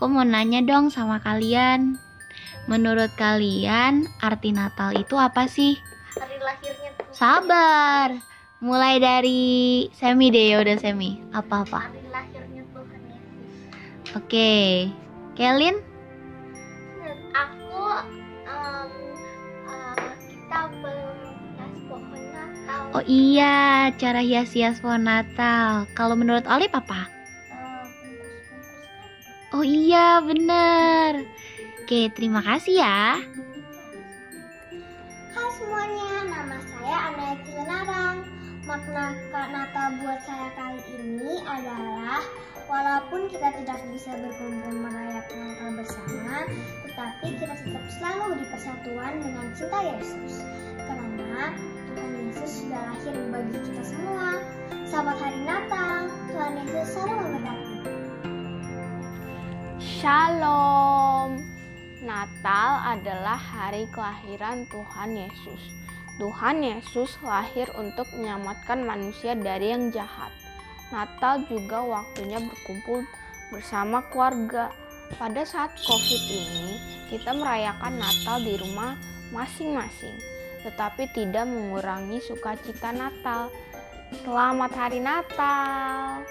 Aku mau nanya dong sama kalian. Menurut kalian, arti Natal itu apa sih? Hari lahirnya Tuhan. Sabar. Mulai dari Semi deh, ya udah Semi. Apa-apa? Hari lahirnya Tuhan Yesus. Oke. Kelin? Aku kita berhias pohon Natal. Oh iya, cara hias-hias pohon Natal. Kalau menurut Olip apa? Bungkus-bungkus. Oh iya, bener. Oke, terima kasih ya. Hai semuanya, nama saya Anaya Cilenarang. Makna Natal buat saya kali ini adalah walaupun kita tidak bisa berkumpul merayakan Natal bersama, tetapi kita tetap selalu di persatuan dengan cinta Yesus. Karena Tuhan Yesus sudah lahir bagi kita semua. Selamat Hari Natal, Tuhan Yesus selalu memberkati. Shalom. Natal adalah hari kelahiran Tuhan Yesus. Tuhan Yesus lahir untuk menyelamatkan manusia dari yang jahat. Natal juga waktunya berkumpul bersama keluarga. Pada saat COVID ini, kita merayakan Natal di rumah masing-masing, tetapi tidak mengurangi sukacita Natal. Selamat Hari Natal!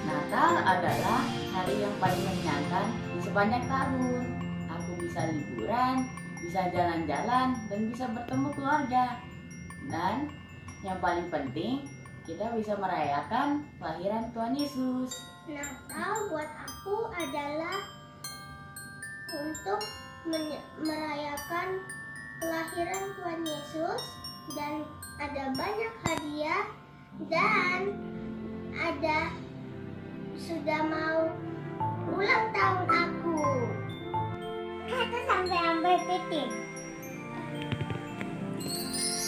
Natal adalah hari yang paling menyenangkan di sepanjang tahun. Aku bisa liburan, bisa jalan-jalan, dan bisa bertemu keluarga. Dan yang paling penting, kita bisa merayakan kelahiran Tuhan Yesus. Natal buat aku adalah untuk merayakan kelahiran Tuhan Yesus dan ada banyak hadiah dan ada sudah mau ulang tahun aku. Kata sampai titik.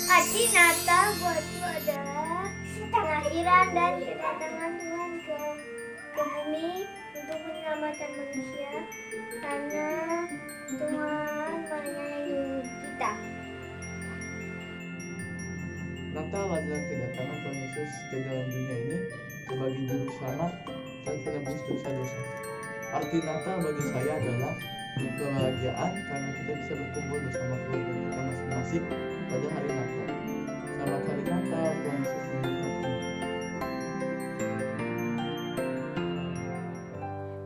Arti Natal buatku adalah kelahiran dan kedatangan Tuhan ke bumi untuk menyelamatkan manusia karena Tuhan menyayangi kita. Natal adalah kedatangan Tuhan Yesus ke dalam dunia ini sebagai juru selamat dan penebus dosa-dosa. Arti Natal bagi saya adalah kebahagiaan karena kita bisa berkumpul bersama keluarga kita masing-masing pada hari Natal. Selamat Hari Natal, Tuhan Yesus memberkati.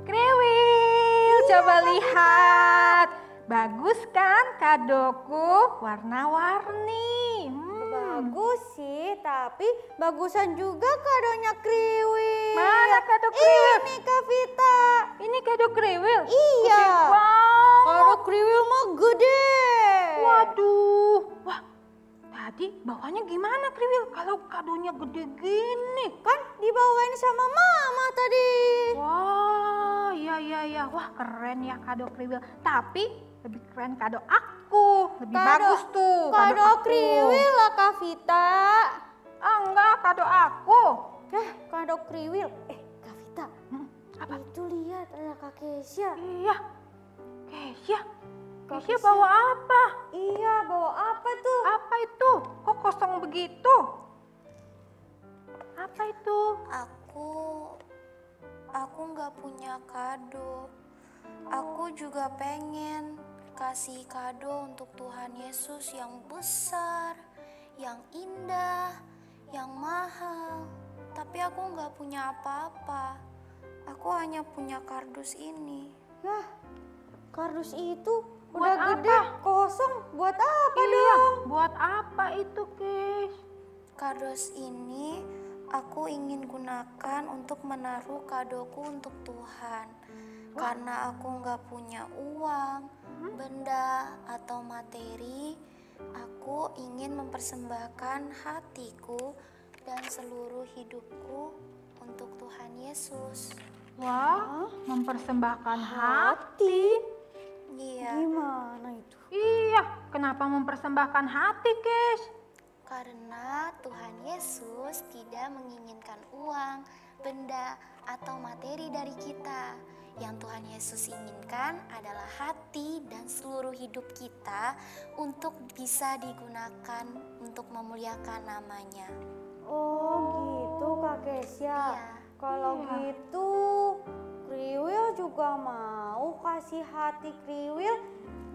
Kriwil, coba lihat. Bagus kan kadoku, warna-warni. Bagus sih, tapi bagusan juga kadonya Kriwil. Mana kado Kriwil? Ini Kak Vita. Ini kado Kriwil? Iya. Gede banget. Kado Kriwil mah gede. Waduh. Wah, tadi bawahnya gimana Kriwil kalau kadonya gede gini? Kan dibawain sama mama tadi. Wah, iya. Wah, keren ya kado Kriwil. Tapi lebih keren kado aku. Lebih bagus tuh Kado aku. Kriwil lah Kak Vita. Enggak, kado aku. Kado Kriwil. Kak Vita. Apa? Itu lihat ada Kak Kesya. Iya. Keisha bawa apa? Iya, bawa apa tuh? Apa itu? Kok kosong begitu? Apa itu? Aku nggak punya kado. Aku juga pengen kasih kado untuk Tuhan Yesus yang besar, yang indah, yang mahal. Tapi aku nggak punya apa-apa. Aku hanya punya kardus ini. Yah, kardus itu Buat udah gede, apa? kosong. Buat apa Iya, dong? buat apa itu, Kis? Kardus ini aku ingin gunakan untuk menaruh kadoku untuk Tuhan. Karena aku nggak punya uang, benda, atau materi, aku ingin mempersembahkan hatiku dan seluruh hidupku untuk Tuhan Yesus. Wah, mempersembahkan hati. Iya, Gimana itu? Iya, kenapa mempersembahkan hati, Kis? karena Tuhan Yesus tidak menginginkan uang, benda, atau materi dari kita. Yang Tuhan Yesus inginkan adalah hati dan seluruh hidup kita untuk bisa digunakan untuk memuliakan nama-Nya. Oh gitu Kak Kesya. Iya. Kalau gitu Kriwil juga mau kasih hati Kriwil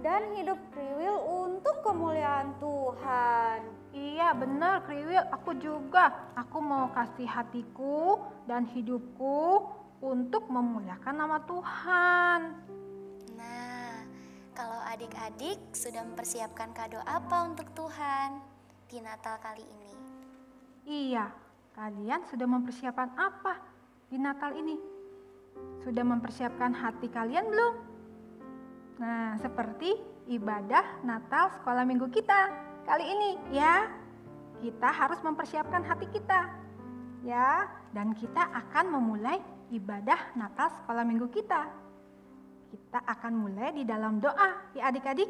dan hidup Kriwil untuk kemuliaan Tuhan. Iya benar Kriwil, aku juga. Aku mau kasih hatiku dan hidupku untuk memuliakan nama Tuhan. Nah, kalau adik-adik sudah mempersiapkan kado apa untuk Tuhan di Natal kali ini? Iya, kalian sudah mempersiapkan apa di Natal ini? Sudah mempersiapkan hati kalian belum? Nah, seperti ibadah Natal sekolah minggu kita kali ini ya. Kita harus mempersiapkan hati kita ya, dan kita akan memulai ibadah Natal sekolah minggu kita. Kita akan mulai di dalam doa ya adik-adik.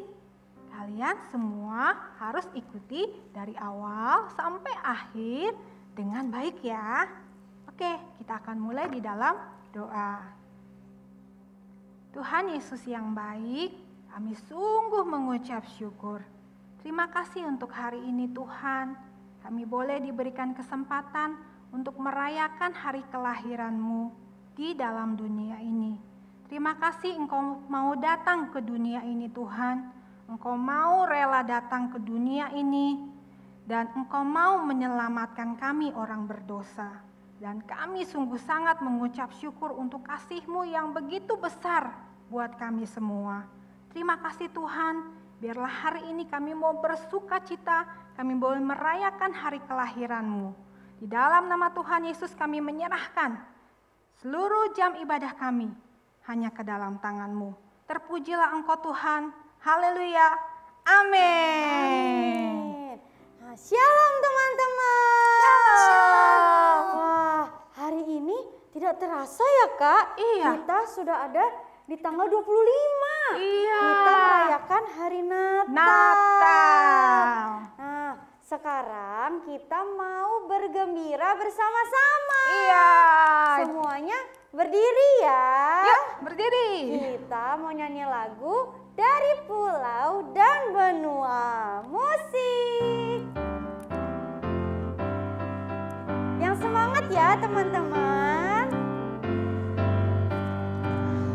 Kalian semua harus ikuti dari awal sampai akhir dengan baik ya. Oke, kita akan mulai di dalam doa. Tuhan Yesus yang baik, kami sungguh mengucap syukur. Terima kasih untuk hari ini Tuhan. Kami boleh diberikan kesempatan untuk merayakan hari kelahiran-Mu di dalam dunia ini. Terima kasih Engkau mau datang ke dunia ini Tuhan. Engkau mau rela datang ke dunia ini dan Engkau mau menyelamatkan kami orang berdosa. Dan kami sungguh sangat mengucap syukur untuk kasih-Mu yang begitu besar buat kami semua. Terima kasih Tuhan, biarlah hari ini kami mau bersuka cita, kami boleh merayakan hari kelahiran-Mu. Di dalam nama Tuhan Yesus kami menyerahkan seluruh jam ibadah kami hanya ke dalam tangan-Mu. Terpujilah Engkau Tuhan, haleluya, amin. Nah, shalom teman-teman. Shalom. Wah, hari ini tidak terasa ya Kak. Iya. Kita sudah ada di tanggal 25. Iya. Kita merayakan hari Natal. Natal. Nah, sekarang kita mau bergembira bersama-sama. Iya. Semuanya berdiri ya. Yuk, berdiri. Kita mau nyanyi lagu dari pulau dan benua. Musik. Yang semangat ya teman-teman.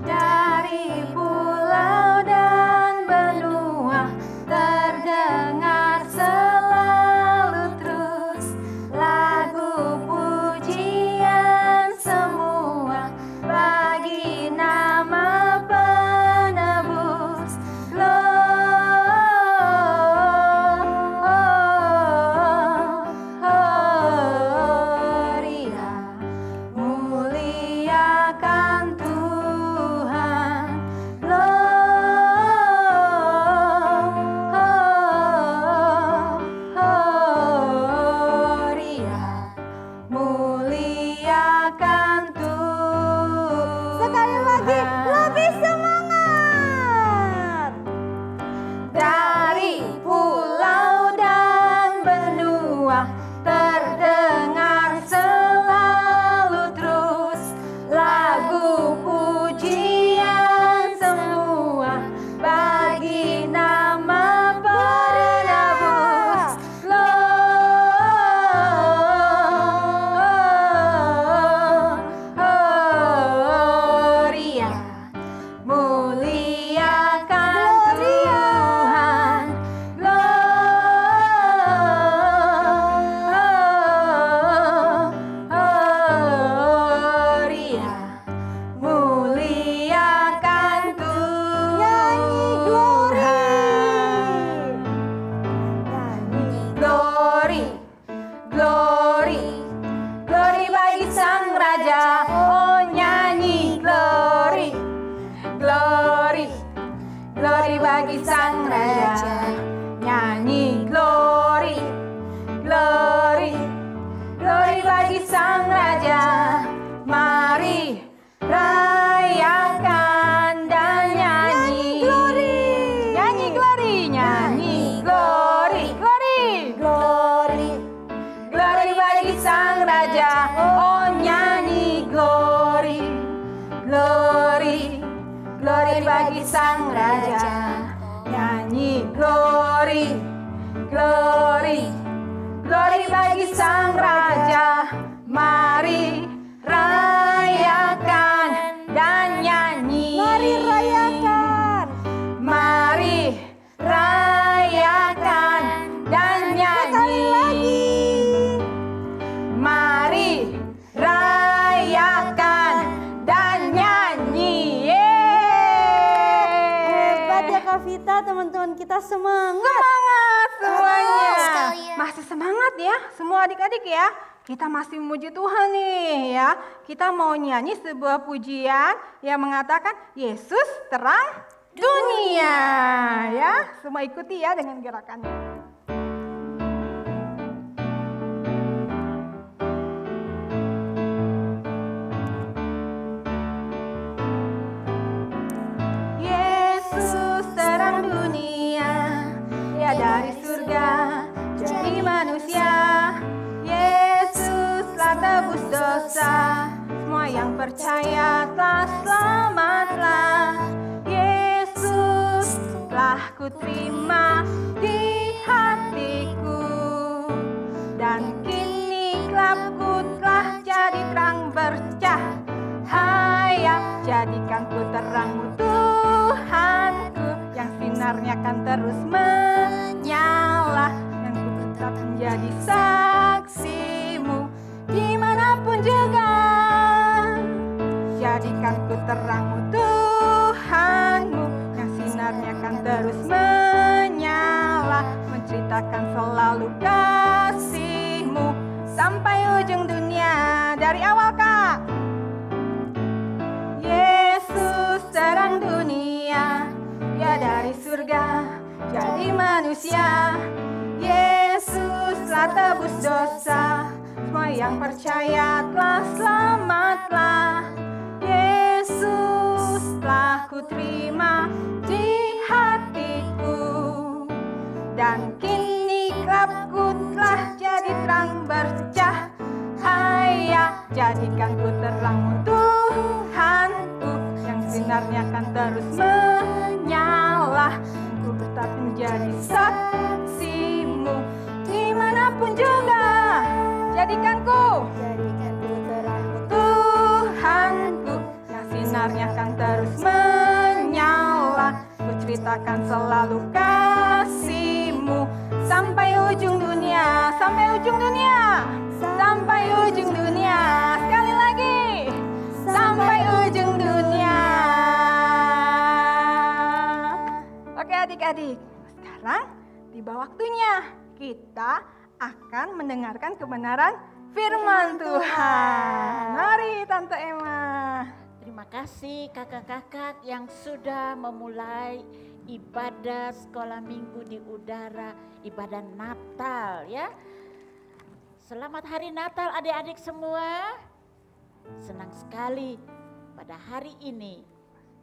Dari pulau dan benua terdengar selalu terus lagu pujian semua bagi nama penebus. Gloria, muliakan Tuhan. Gloria, muliakan Tuhan. Sekali lagi lebih semangat. Dari pulau dan benua terdengar selalu terus lagu pujian semua bagi nama penebus. Gloria, muliakan Tuhan. Gloria, muliakan Tuhan. Nyanyi Glory, glory, glory bagi Sang Raja. Oh nyanyi glory, glory, glory bagi Sang Raja. Nyanyi glory, glory, glory bagi Sang Raja. Mari rayakan dan nyanyi. Nyanyi glory, nyanyi glory, glory, glory. glory bagi Sang Raja. Oh nyanyi glory, glory, glory bagi Sang Raja. Nyanyi glory, glory, glory bagi Sang Raja. Mari rayakan dan nyanyi. Mari rayakan. Mari rayakan dan nyanyi. Mari rayakan dan nyanyi. Hebat ya Kak Vita, teman-teman kita semangat. Semangat semuanya. sekalian. Masih semangat ya semua adik-adik ya. Kita masih memuji Tuhan nih ya. Kita mau nyanyi sebuah pujian yang mengatakan Yesus terang dunia ya. Semua ikuti ya dengan gerakannya. Yesus terang dunia, ya dari surga jadi manusia. Yesus telah tebus dosa, semua yang percaya telah selamatlah. Yesus telah kuterima di hatiku, dan kini gelapku telah jadi terang bercahaya. Jadikan ku terangmu Tuhanku, yang sinarnya akan terus menyala, yang ku tetap menjadi saksimu dimanapun juga. Jadikan ku terangmu Tuhanmu, yang sinarnya akan terus menyala, menceritakan selalu kasihmu sampai ujung dunia. Dari awal Kak. Yesus terang dunia, ya dari surga jadi manusia. Yesus telah tebus dosa, semua yang percaya telah selamatlah. Yesus telah kuterima di hatiku, dan kini gelapku telah jadi terang bercahaya. Jadikan ku terangmu Tuhanku, yang sinarnya akan terus menyala, ku tetap menjadi saksimu dimanapun juga. Jadikan ku terangmu Tuhanku, yang sinarnya akan terus menyala, ku ceritakan selalu kasihmu sampai ujung dunia. Sampai ujung dunia. Sampai ujung dunia. Sekali lagi. Sampai ujung dunia. Oke adik-adik, sekarang tiba waktunya kita akan mendengarkan kebenaran firman Tuhan. Mari Tante Emma. Terima kasih kakak-kakak yang sudah memulai ibadah sekolah minggu di udara, ibadah Natal ya. Selamat hari Natal adik-adik semua. Senang sekali pada hari ini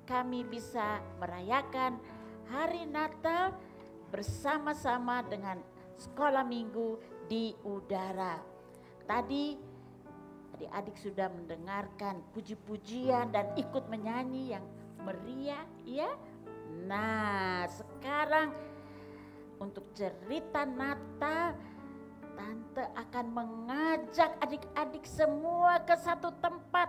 kami bisa merayakan hari Natal bersama-sama dengan sekolah minggu di udara. Tadi adik-adik sudah mendengarkan puji-pujian dan ikut menyanyi yang meriah ya. Nah, sekarang untuk cerita Natal, Tante akan mengajak adik-adik semua ke satu tempat.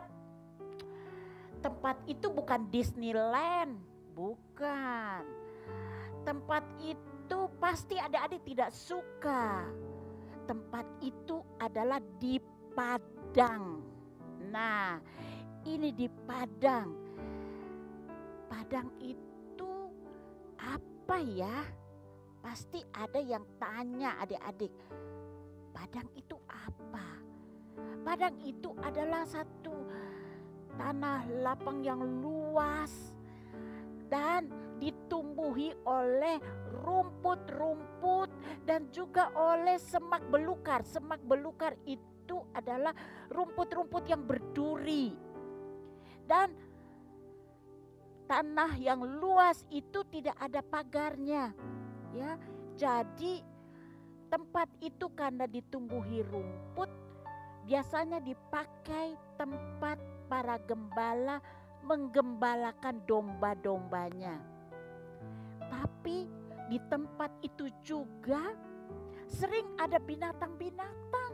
Tempat itu bukan Disneyland, bukan. Tempat itu pasti adik-adik tidak suka. Tempat itu adalah di Padang. Nah, ini di Padang. Padang itu apa ya? Pasti ada yang tanya adik-adik. Padang itu apa? Padang itu adalah satu tanah lapang yang luas dan ditumbuhi oleh rumput-rumput dan juga oleh semak belukar. Semak belukar itu adalah rumput-rumput yang berduri. Dan tanah yang luas itu tidak ada pagarnya. Ya, jadi tempat itu karena ditumbuhi rumput, biasanya dipakai tempat para gembala menggembalakan domba-dombanya. Tapi di tempat itu juga sering ada binatang-binatang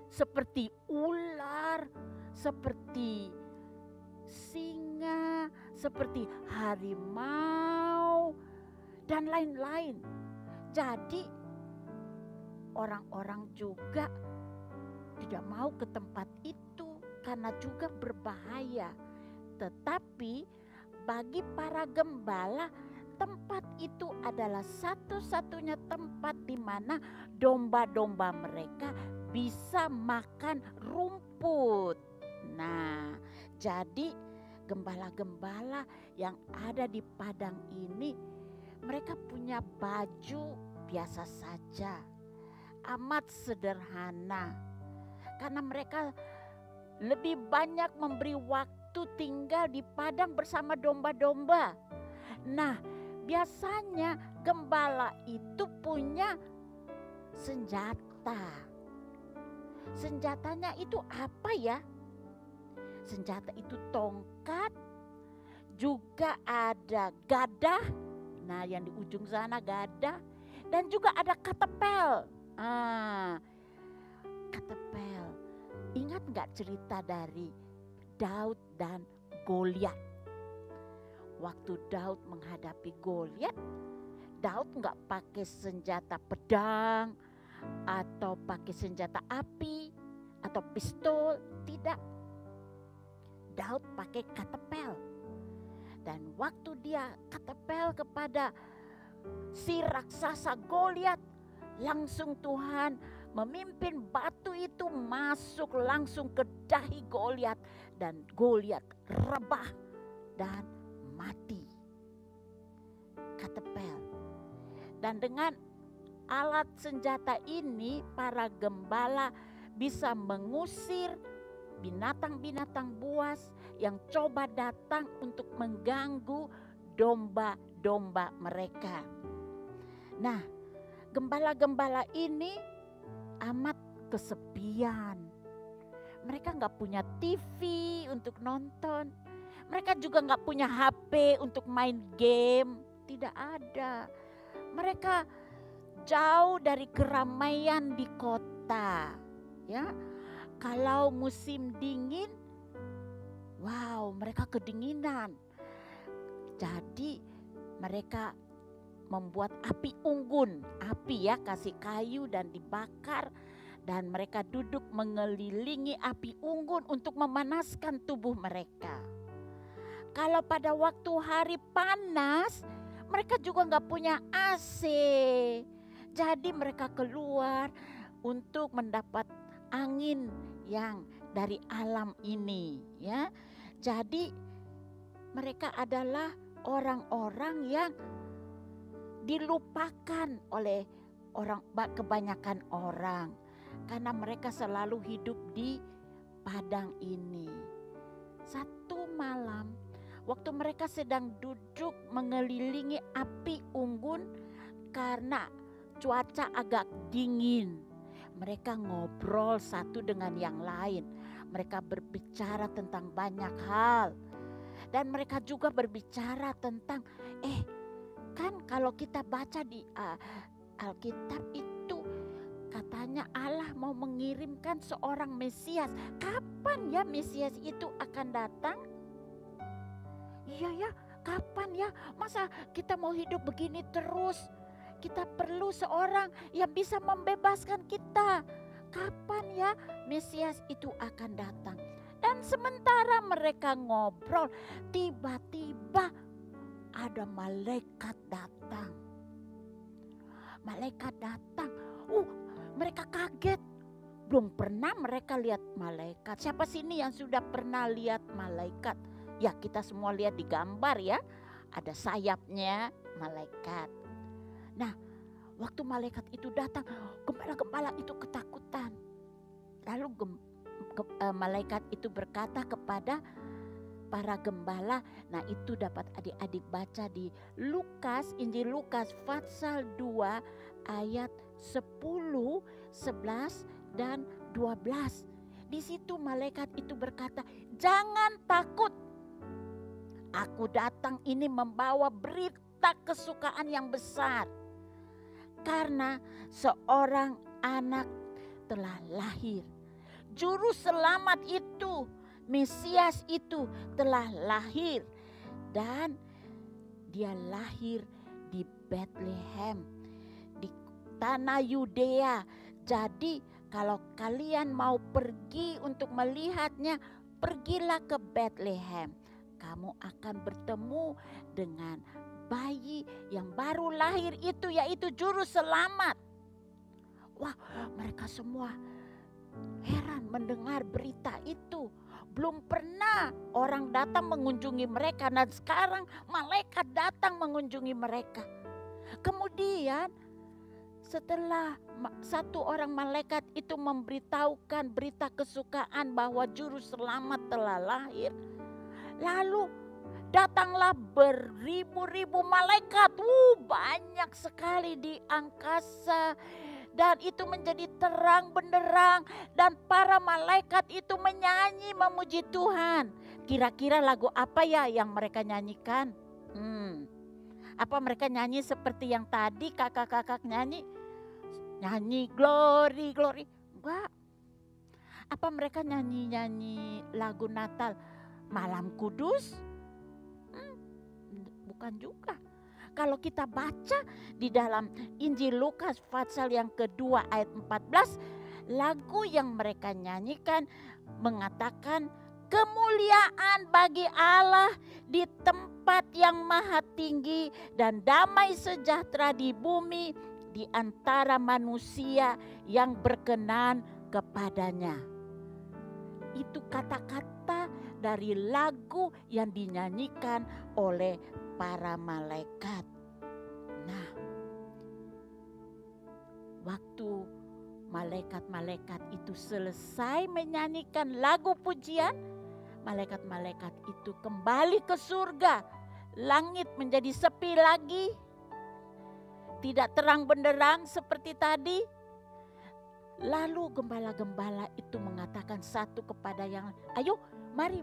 seperti ular, seperti singa, seperti harimau, dan lain-lain. Jadi orang-orang juga tidak mau ke tempat itu karena juga berbahaya. Tetapi bagi para gembala, tempat itu adalah satu-satunya tempat di mana domba-domba mereka bisa makan rumput. Nah, jadi gembala-gembala yang ada di padang ini, mereka punya baju biasa saja, amat sederhana, karena mereka lebih banyak memberi waktu tinggal di padang bersama domba-domba. Nah, biasanya gembala itu punya senjata. Senjatanya itu apa ya? Senjata itu tongkat, juga ada gadah. Nah, yang di ujung sana gadah, dan juga ada katepel. Katepel. Ingat nggak cerita dari Daud dan Goliat? Waktu Daud menghadapi Goliat, Daud nggak pakai senjata pedang atau pakai senjata api atau pistol, tidak. Daud pakai katepel. Dan waktu dia katepel kepada si raksasa Goliat, langsung Tuhan memimpin batu itu masuk langsung ke dahi Goliat, dan Goliat rebah dan mati. Katepel. Dan dengan alat senjata ini para gembala bisa mengusir binatang-binatang buas yang coba datang untuk mengganggu domba-domba mereka. Nah, gembala-gembala ini amat kesepian. Mereka nggak punya TV untuk nonton. Mereka juga nggak punya HP untuk main game. Tidak ada. Mereka jauh dari keramaian di kota. Ya, kalau musim dingin, wow, mereka kedinginan. Jadi mereka membuat api unggun. Api ya, kasih kayu dan dibakar. Dan mereka duduk mengelilingi api unggun untuk memanaskan tubuh mereka. Kalau pada waktu hari panas, mereka juga nggak punya AC. Jadi mereka keluar untuk mendapat angin yang dari alam ini, ya. Jadi mereka adalah orang-orang yang dilupakan oleh kebanyakan orang, karena mereka selalu hidup di padang ini. Satu malam, waktu mereka sedang duduk mengelilingi api unggun karena cuaca agak dingin, mereka ngobrol satu dengan yang lain. Mereka berbicara tentang banyak hal. Dan mereka juga berbicara tentang, kan kalau kita baca di Alkitab itu katanya Allah mau mengirimkan seorang Mesias. Kapan ya Mesias itu akan datang? Iya ya, kapan ya? Masa kita mau hidup begini terus? Kita perlu seorang yang bisa membebaskan kita. Kapan ya Mesias itu akan datang? Dan sementara mereka ngobrol, tiba-tiba ada malaikat datang. Malaikat datang. Mereka kaget. Belum pernah mereka lihat malaikat. Siapa sini yang sudah pernah lihat malaikat? Ya, kita semua lihat di gambar ya. Ada sayapnya malaikat. Nah, waktu malaikat itu datang, gembala-gembala itu ketakutan. Lalu malaikat itu berkata kepada para gembala. Nah, itu dapat adik-adik baca di Lukas, Injil Lukas pasal 2 ayat 10, 11 dan 12. Di situ malaikat itu berkata, "Jangan takut, Aku datang ini membawa berita kesukaan yang besar. Karena seorang anak telah lahir. Juru selamat itu, Mesias itu telah lahir. Dan dia lahir di Bethlehem, di tanah Yudea. Jadi kalau kalian mau pergi untuk melihatnya, pergilah ke Bethlehem. Kamu akan bertemu dengan bayi yang baru lahir itu, yaitu juru selamat. Wah, mereka semua heran mendengar berita itu. Belum pernah orang datang mengunjungi mereka, dan sekarang malaikat datang mengunjungi mereka. Kemudian setelah satu orang malaikat itu memberitahukan berita kesukaan bahwa juru selamat telah lahir, lalu datanglah beribu-ribu malaikat. Banyak sekali di angkasa. Dan itu menjadi terang benderang. Dan para malaikat itu menyanyi memuji Tuhan. Kira-kira lagu apa ya yang mereka nyanyikan? Apa mereka nyanyi seperti yang tadi kakak-kakak nyanyi? Nyanyi glory, glory. Enggak. Apa mereka nyanyi lagu Natal? Malam Kudus? Bukan juga. Kalau kita baca di dalam Injil Lukas pasal yang kedua ayat 14, lagu yang mereka nyanyikan mengatakan kemuliaan bagi Allah di tempat yang maha tinggi dan damai sejahtera di bumi di antara manusia yang berkenan kepadanya. Itu kata-kata dari lagu yang dinyanyikan oleh para malaikat. Nah, waktu malaikat-malaikat itu selesai menyanyikan lagu pujian, malaikat-malaikat itu kembali ke surga. Langit menjadi sepi lagi, tidak terang benderang seperti tadi. Lalu gembala-gembala itu mengatakan satu kepada yang lain, ayo mari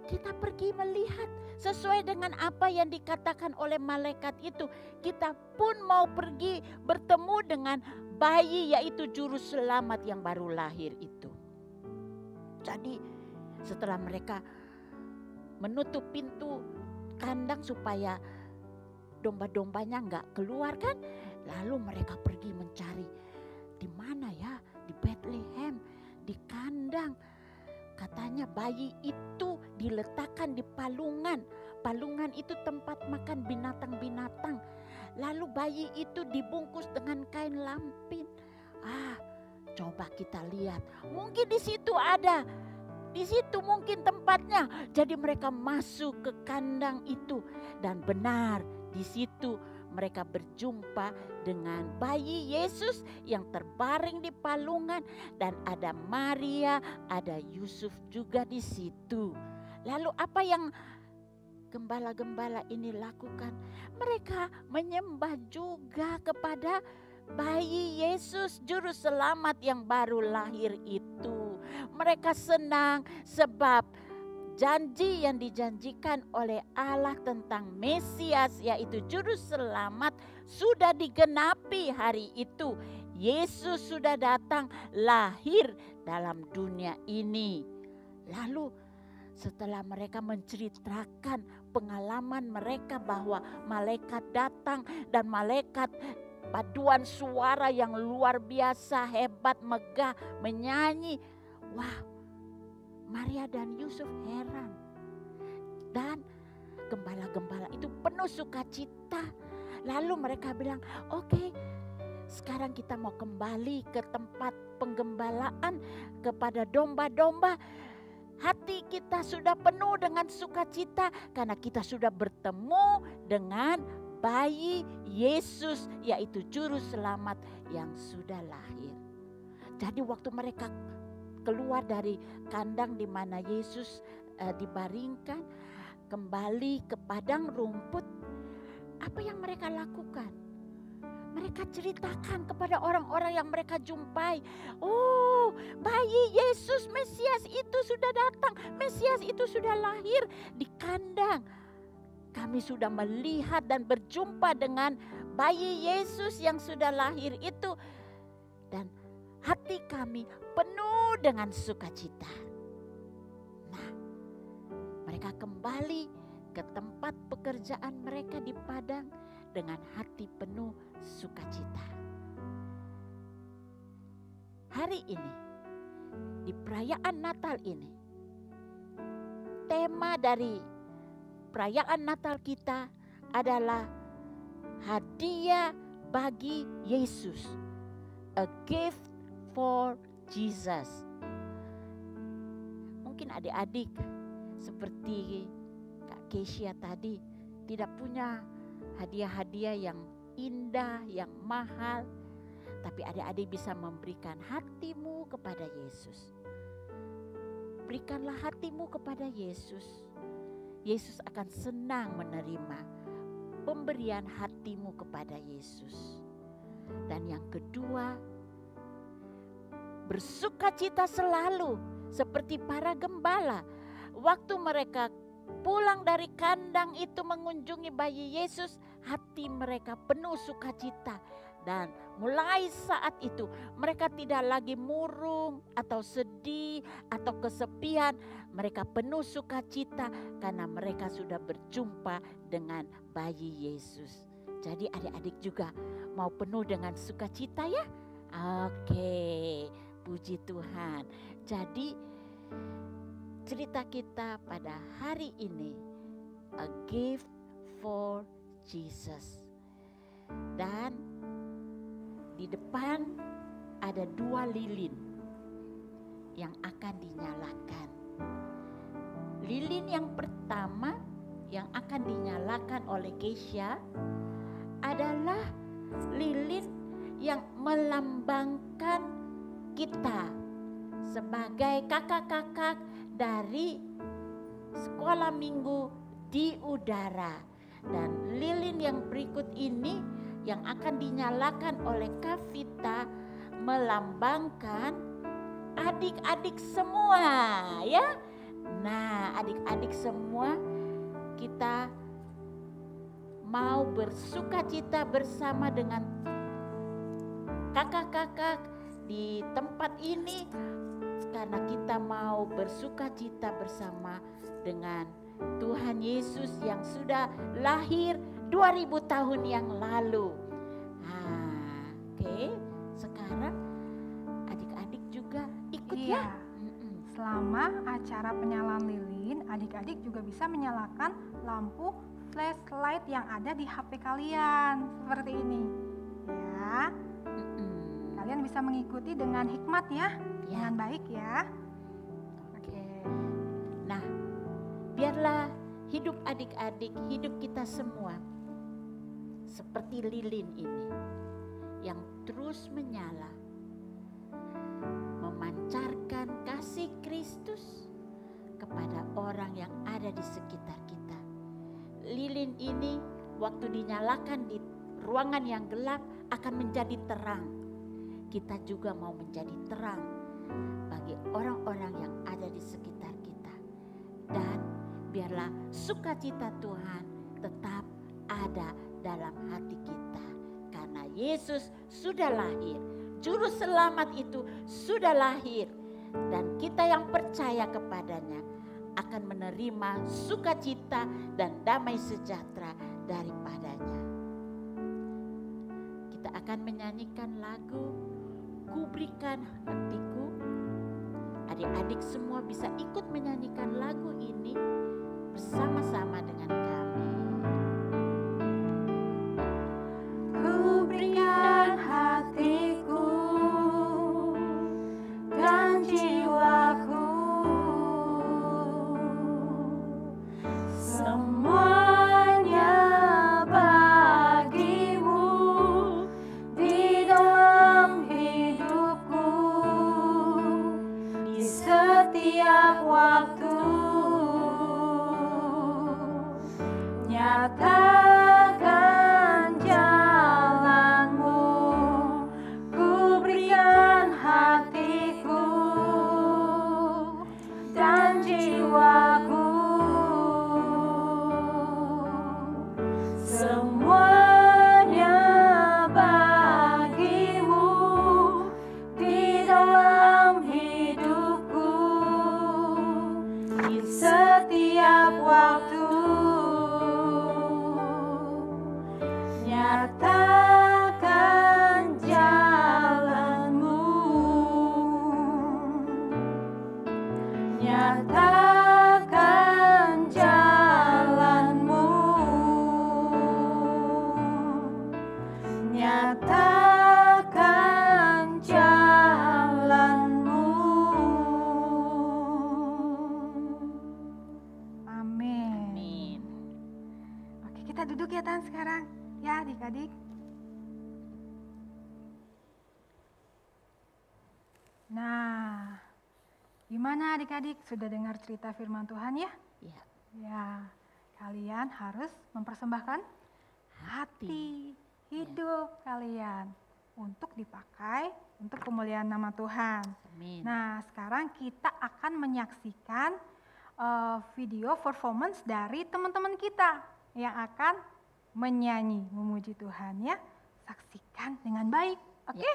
kita pergi melihat sesuai dengan apa yang dikatakan oleh malaikat itu. Kita pun mau pergi bertemu dengan bayi, yaitu juru selamat yang baru lahir itu. Jadi setelah mereka menutup pintu kandang supaya domba-dombanya enggak keluar kan, lalu mereka pergi mencari. Di mana ya? Di Bethlehem, di kandang. Katanya bayi itu diletakkan di palungan. Palungan itu tempat makan binatang-binatang. Lalu bayi itu dibungkus dengan kain lampin. Coba kita lihat. Mungkin di situ ada. Di situ mungkin tempatnya. Jadi mereka masuk ke kandang itu. Dan benar di situ mereka berjumpa dengan bayi Yesus yang terbaring di palungan, dan ada Maria, ada Yusuf juga di situ. Lalu apa yang gembala-gembala ini lakukan? Mereka menyembah juga kepada bayi Yesus, juru selamat yang baru lahir itu. Mereka senang sebab janji yang dijanjikan oleh Allah tentang Mesias, yaitu juru selamat, sudah digenapi hari itu. Yesus sudah datang lahir dalam dunia ini. Lalu setelah mereka menceritakan pengalaman mereka bahwa malaikat datang dan malaikat paduan suara yang luar biasa, hebat, megah, menyanyi. Wah, Maria dan Yusuf heran. Dan gembala-gembala itu penuh sukacita. Lalu mereka bilang, oke, sekarang kita mau kembali ke tempat penggembalaan kepada domba-domba. Hati kita sudah penuh dengan sukacita karena kita sudah bertemu dengan bayi Yesus, yaitu juru selamat yang sudah lahir. Jadi waktu mereka keluar dari kandang di mana Yesus dibaringkan, kembali ke padang rumput, apa yang mereka lakukan? Mereka ceritakan kepada orang-orang yang mereka jumpai. Oh, bayi Yesus Mesias itu sudah datang. Mesias itu sudah lahir di kandang. kami sudah melihat dan berjumpa dengan bayi Yesus yang sudah lahir itu. Dan hati kami penuh dengan sukacita. Nah, mereka kembali ke tempat pekerjaan mereka di padang dengan hati penuh sukacita. Hari ini, di perayaan Natal ini, tema dari perayaan Natal kita adalah hadiah bagi Yesus. A gift for Jesus. Mungkin adik-adik seperti Kak Kesia tadi tidak punya hadiah-hadiah yang indah, yang mahal. Tapi adik-adik bisa memberikan hatimu kepada Yesus. Berikanlah hatimu kepada Yesus. Yesus akan senang menerima pemberian hatimu kepada Yesus. Dan yang kedua, bersukacita selalu seperti para gembala. Waktu mereka pulang dari kandang itu mengunjungi bayi Yesus, hati mereka penuh sukacita. Dan mulai saat itu mereka tidak lagi murung atau sedih atau kesepian. Mereka penuh sukacita karena mereka sudah berjumpa dengan bayi Yesus. Jadi adik-adik juga mau penuh dengan sukacita ya? Oke, puji Tuhan. Jadi cerita kita pada hari ini, a gift for Jesus. Dan di depan ada 2 lilin yang akan dinyalakan. Lilin yang pertama yang akan dinyalakan oleh Kesia adalah lilin yang melambangkan kita sebagai kakak-kakak dari sekolah minggu di udara. Dan lilin yang berikut ini yang akan dinyalakan oleh Kak Vita melambangkan adik-adik semua ya. Nah, adik-adik semua kita mau bersukacita bersama dengan kakak-kakak di tempat ini karena kita mau bersukacita bersama dengan Tuhan Yesus yang sudah lahir 2000 tahun yang lalu. Oke, sekarang adik-adik juga ikut ya. Selama acara penyalaan lilin, adik-adik juga bisa menyalakan lampu flashlight yang ada di HP kalian seperti ini. Ya. Kalian bisa mengikuti dengan hikmat ya, dengan baik ya. Oke. Nah, biarlah hidup adik-adik, hidup kita semua seperti lilin ini yang terus menyala, memancarkan kasih Kristus kepada orang yang ada di sekitar kita. Lilin ini waktu dinyalakan di ruangan yang gelap akan menjadi terang. Kita juga mau menjadi terang bagi orang-orang yang ada di sekitar kita. Dan biarlah sukacita Tuhan tetap ada dalam hati kita. Karena Yesus sudah lahir. Juru selamat itu sudah lahir. Dan kita yang percaya kepadanya akan menerima sukacita dan damai sejahtera daripadanya. Kita akan menyanyikan lagu Ku Berikan Hatiku. Adik-adik semua bisa ikut menyanyikan lagu ini bersama-sama dengan kami. Ku berikan hatiku dan jiwaku, semuanya bagimu di dalam hidupku, di setiap waktu. Nyatakan jalanmu, ku berikan hatiku dan jiwaku, kita duduk ya Tan sekarang. Ya adik-adik. Nah, gimana adik-adik? Sudah dengar cerita firman Tuhan ya? Ya. Ya, kalian harus mempersembahkan hati, hidup kalian untuk dipakai untuk kemuliaan nama Tuhan. Amin. Nah, sekarang kita akan menyaksikan video performance dari teman-teman kita yang akan menyanyi, memuji Tuhan ya. Saksikan dengan baik, oke?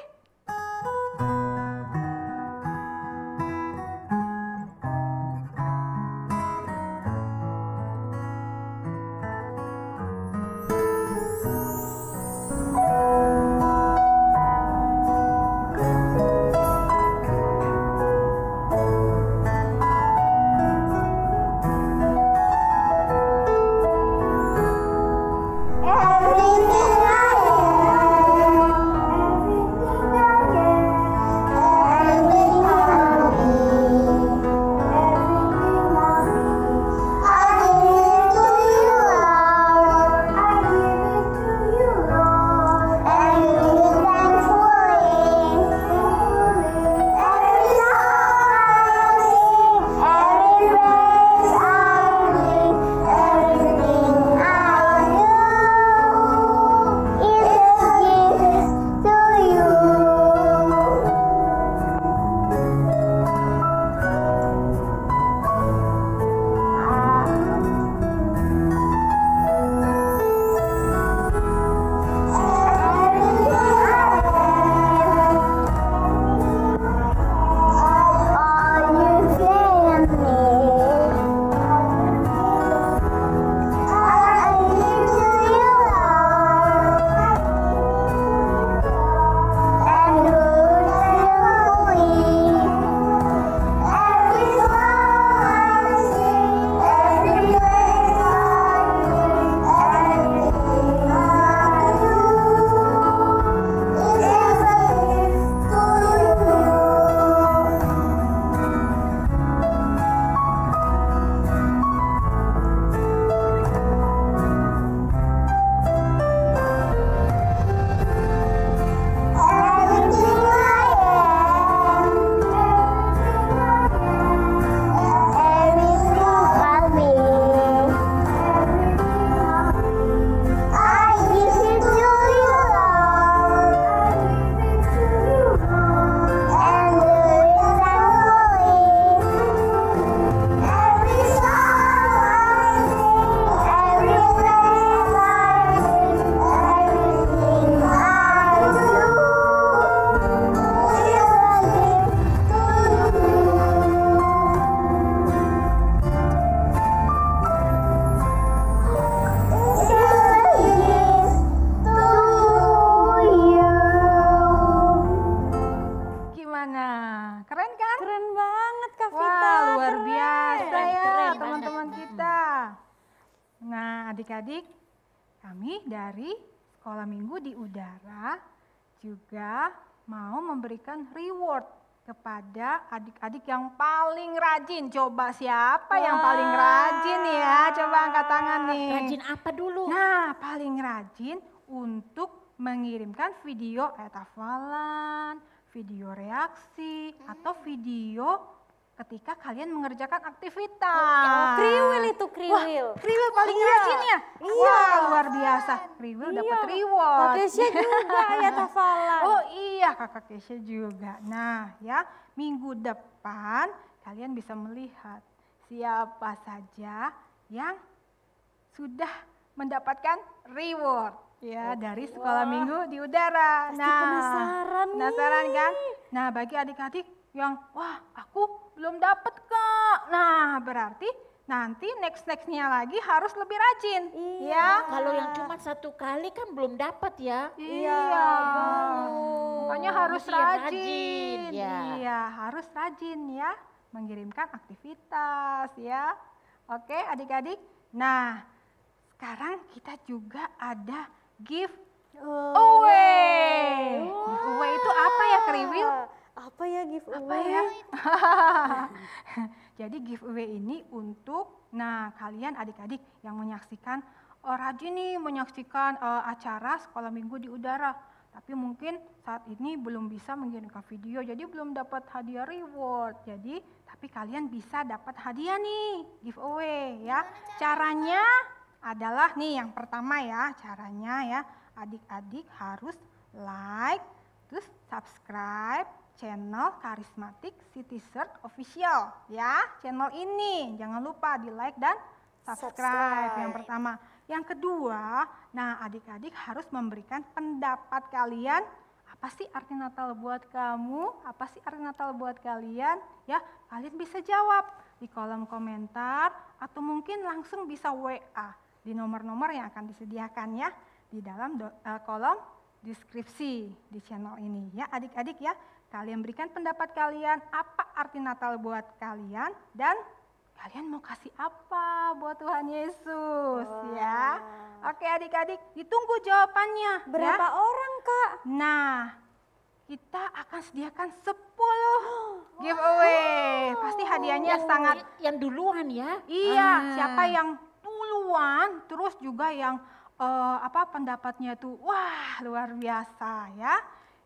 adik-adik, kami dari Sekolah Minggu di Udara juga mau memberikan reward kepada adik-adik yang paling rajin. Coba siapa yang paling rajin ya? Coba angkat tangan nih. Rajin apa dulu? Nah, paling rajin untuk mengirimkan video hafalan, video reaksi, atau video ketika kalian mengerjakan aktivitas. Kriwil itu kriwil. Wah, kriwil paling rajin ya? Iya. Wah, luar biasa. Kriwil dapat reward. Kak Kesha juga ayat hafalan. Oh iya, Kakak Kesha juga. Nah ya, minggu depan kalian bisa melihat siapa saja yang sudah mendapatkan reward ya dari Sekolah Minggu di Udara. Pasti penasaran nih. Penasaran kan? Nah, bagi adik-adik yang wah aku belum dapat Kak. Nah, berarti nanti nextnya lagi harus lebih rajin. Iya. Ya. Kalau yang cuma satu kali kan belum dapat ya. Iya. Makanya harus Mesti yang rajin. ya. Iya, harus rajin ya mengirimkan aktivitas ya. Oke, adik-adik. Nah, sekarang kita juga ada giveaway. Giveaway itu apa ya, Kriwil? Apa ya giveaway? Apa ya? Jadi giveaway ini untuk, nah kalian adik-adik yang menyaksikan rajin nih menyaksikan acara sekolah minggu di udara. Tapi mungkin saat ini belum bisa mengirimkan video, jadi belum dapat hadiah reward. Tapi kalian bisa dapat hadiah nih, giveaway ya. Caranya adalah nih yang pertama ya, caranya ya. Adik-adik harus like, terus subscribe channel Charismatic City Church Official ya. Channel ini jangan lupa di like dan subscribe yang pertama. Yang kedua, nah adik-adik harus memberikan pendapat kalian. Apa sih arti Natal buat kamu? Apa sih arti Natal buat kalian? Ya, kalian bisa jawab di kolom komentar atau mungkin langsung bisa WA di nomor-nomor yang akan disediakan ya di dalam kolom deskripsi di channel ini ya adik-adik ya. Kalian berikan pendapat kalian, apa arti Natal buat kalian dan kalian mau kasih apa buat Tuhan Yesus ya. Oke adik-adik, ditunggu jawabannya. Berapa orang Kak? Nah, kita akan sediakan 10 giveaway. Pasti hadiahnya sangat yang duluan ya. Iya, siapa yang duluan, terus juga yang pendapatnya tuh wah luar biasa ya.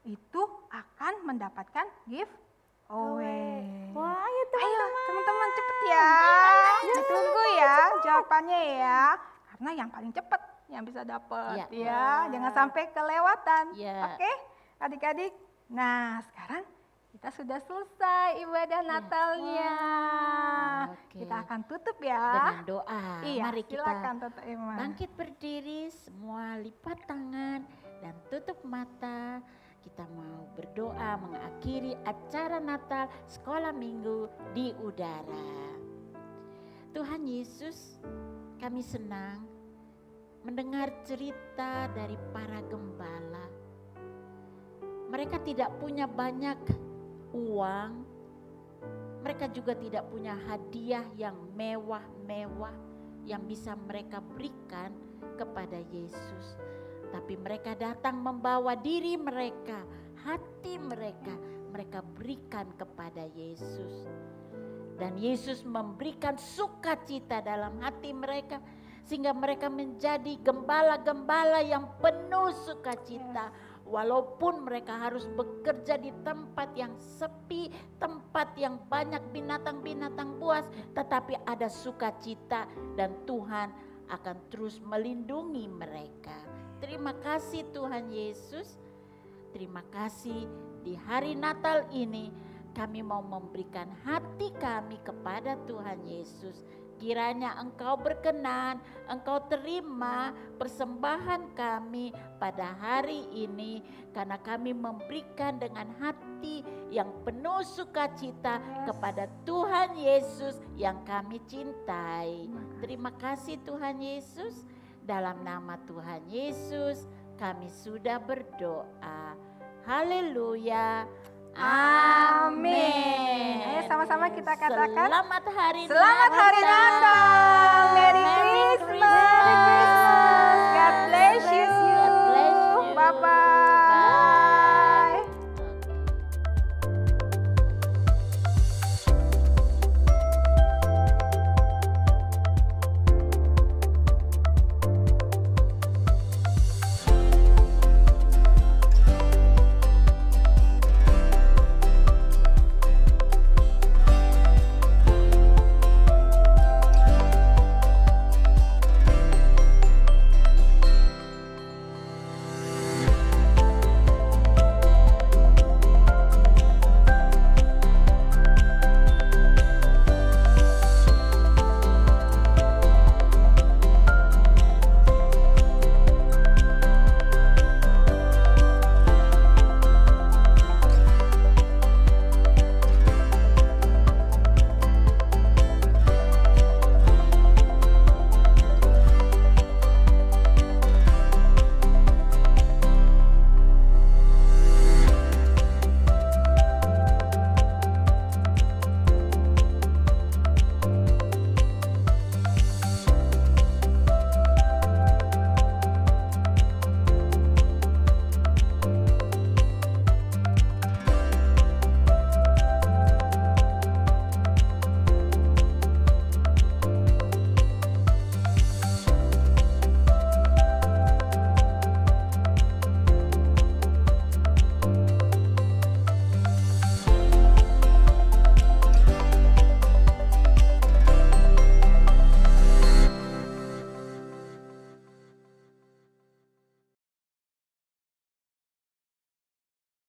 Itu akan mendapatkan giveaway. Wah, ayo teman-teman cepet ya. Ditunggu ya jawabannya ya. Karena yang paling cepet yang bisa dapat ya. Jangan sampai kelewatan. Oke, adik-adik. Nah, sekarang kita sudah selesai ibadah Natalnya. Kita akan tutup ya. Dengan doa. Iya, Mari kita silakan Tante Emma. bangkit berdiri, semua lipat tangan dan tutup mata. Kita mau berdoa mengakhiri acara Natal sekolah minggu di udara. Tuhan Yesus, kami senang mendengar cerita dari para gembala. Mereka tidak punya banyak uang, mereka juga tidak punya hadiah yang mewah-mewah yang bisa mereka berikan kepada Yesus. Tapi mereka datang membawa diri mereka, hati mereka, mereka berikan kepada Yesus. Dan Yesus memberikan sukacita dalam hati mereka, sehingga mereka menjadi gembala-gembala yang penuh sukacita. Walaupun mereka harus bekerja di tempat yang sepi, tempat yang banyak binatang-binatang buas, tetapi ada sukacita dan Tuhan akan terus melindungi mereka. Terima kasih Tuhan Yesus. Terima kasih di hari Natal ini kami mau memberikan hati kami kepada Tuhan Yesus. Kiranya Engkau berkenan, Engkau terima persembahan kami pada hari ini. Karena kami memberikan dengan hati yang penuh sukacita kepada Tuhan Yesus yang kami cintai. Terima kasih Tuhan Yesus. Dalam nama Tuhan Yesus kami sudah berdoa. Haleluya. Amin. Ayo sama-sama kita katakan Selamat hari Natal. Merry Christmas.